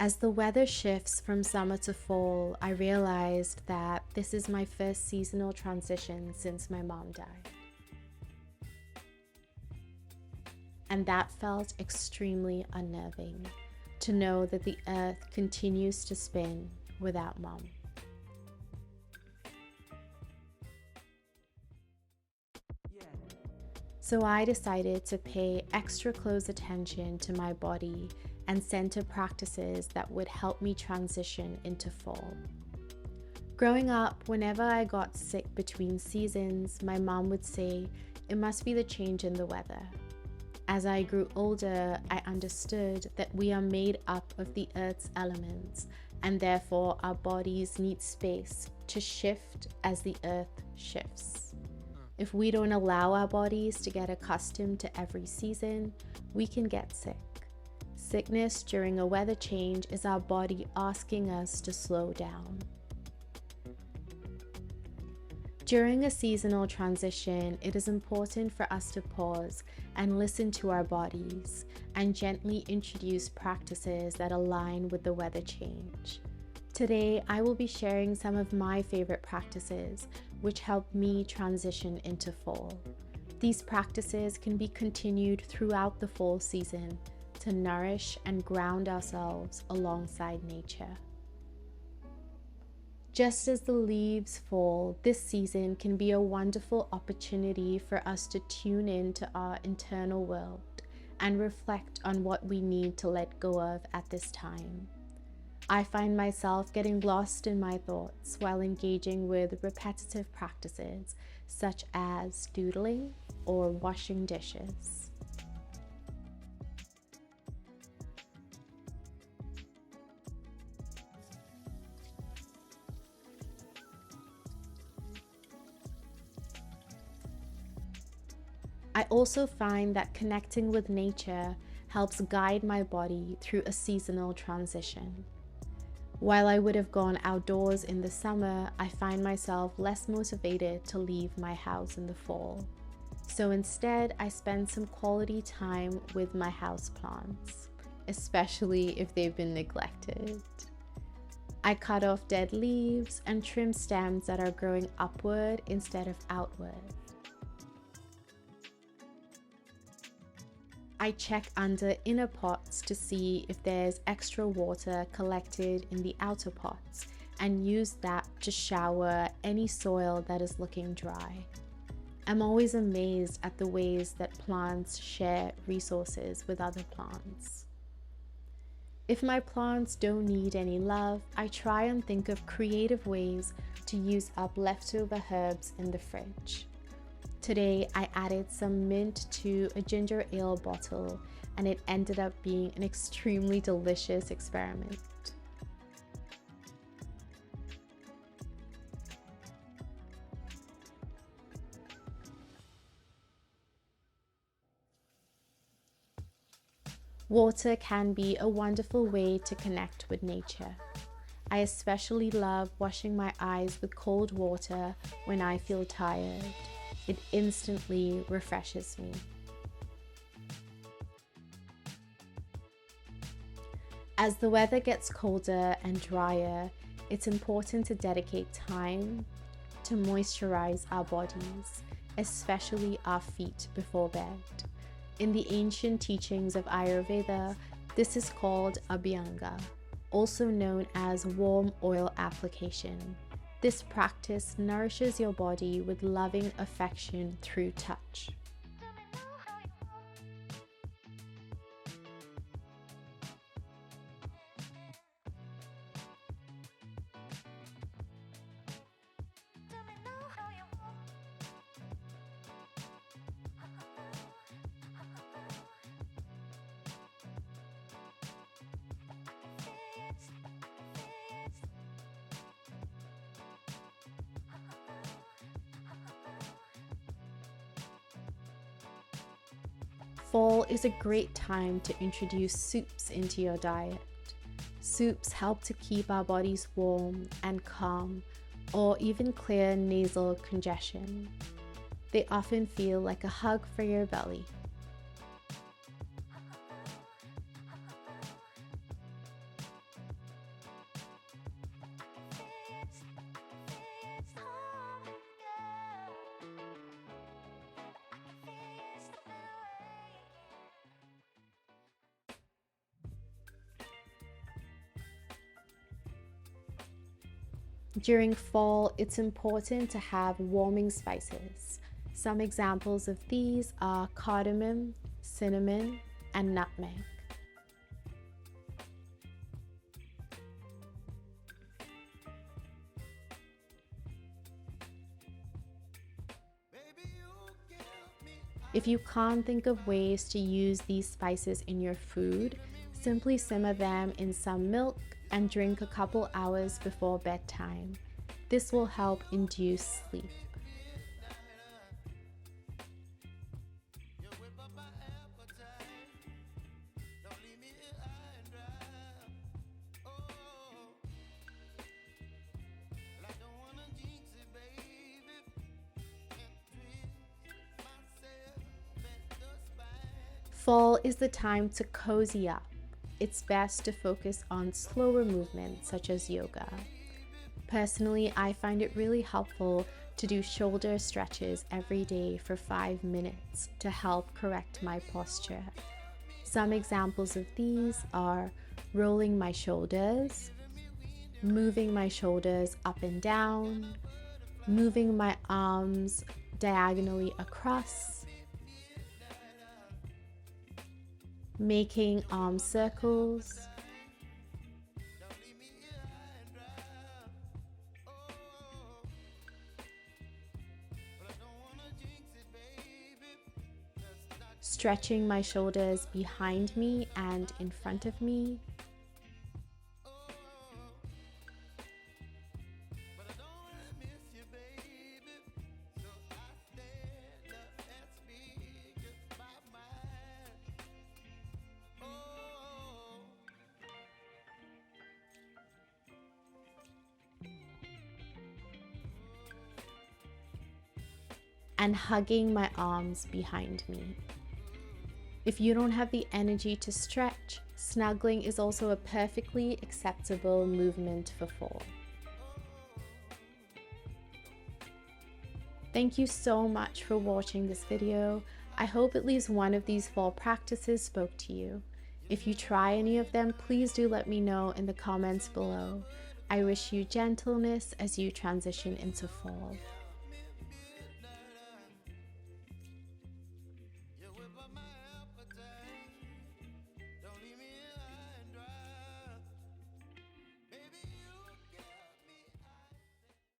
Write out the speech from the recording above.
As the weather shifts from summer to fall, I realized that this is my first seasonal transition since my mom died. And that felt extremely unnerving, to know that the earth continues to spin without mom. So I decided to pay extra close attention to my body and center practices that would help me transition into fall. Growing up, whenever I got sick between seasons, my mom would say, "It must be the change in the weather." As I grew older, I understood that we are made up of the earth's elements, and therefore our bodies need space to shift as the earth shifts. If we don't allow our bodies to get accustomed to every season, we can get sick. Sickness during a weather change is our body asking us to slow down. During a seasonal transition, it is important for us to pause and listen to our bodies and gently introduce practices that align with the weather change. Today, I will be sharing some of my favorite practices which help me transition into fall. These practices can be continued throughout the fall season to nourish and ground ourselves alongside nature. Just as the leaves fall, this season can be a wonderful opportunity for us to tune into our internal world and reflect on what we need to let go of at this time. I find myself getting lost in my thoughts while engaging with repetitive practices such as doodling or washing dishes. I also find that connecting with nature helps guide my body through a seasonal transition. While I would have gone outdoors in the summer, I find myself less motivated to leave my house in the fall. So instead, I spend some quality time with my houseplants, especially if they've been neglected. I cut off dead leaves and trim stems that are growing upward instead of outward. I check under inner pots to see if there's extra water collected in the outer pots and use that to shower any soil that is looking dry. I'm always amazed at the ways that plants share resources with other plants. If my plants don't need any love, I try and think of creative ways to use up leftover herbs in the fridge. Today, I added some mint to a ginger ale bottle, and it ended up being an extremely delicious experiment. Water can be a wonderful way to connect with nature. I especially love washing my eyes with cold water when I feel tired. It instantly refreshes me. As the weather gets colder and drier, it's important to dedicate time to moisturize our bodies, especially our feet before bed. In the ancient teachings of Ayurveda, this is called abhyanga, also known as warm oil application. This practice nourishes your body with loving affection through touch. Fall is a great time to introduce soups into your diet. Soups help to keep our bodies warm and calm, or even clear nasal congestion. They often feel like a hug for your belly. During fall, it's important to have warming spices. Some examples of these are cardamom, cinnamon, and nutmeg. If you can't think of ways to use these spices in your food, simply simmer them in some milk and drink a couple hours before bedtime. This will help induce sleep. Fall is the time to cozy up. It's best to focus on slower movements such as yoga. Personally, I find it really helpful to do shoulder stretches every day for 5 minutes to help correct my posture. Some examples of these are rolling my shoulders, moving my shoulders up and down, moving my arms diagonally across, making arm circles, stretching my shoulders behind me and in front of me, and hugging my arms behind me. If you don't have the energy to stretch, snuggling is also a perfectly acceptable movement for fall. Thank you so much for watching this video. I hope at least one of these fall practices spoke to you. If you try any of them, please do let me know in the comments below. I wish you gentleness as you transition into fall.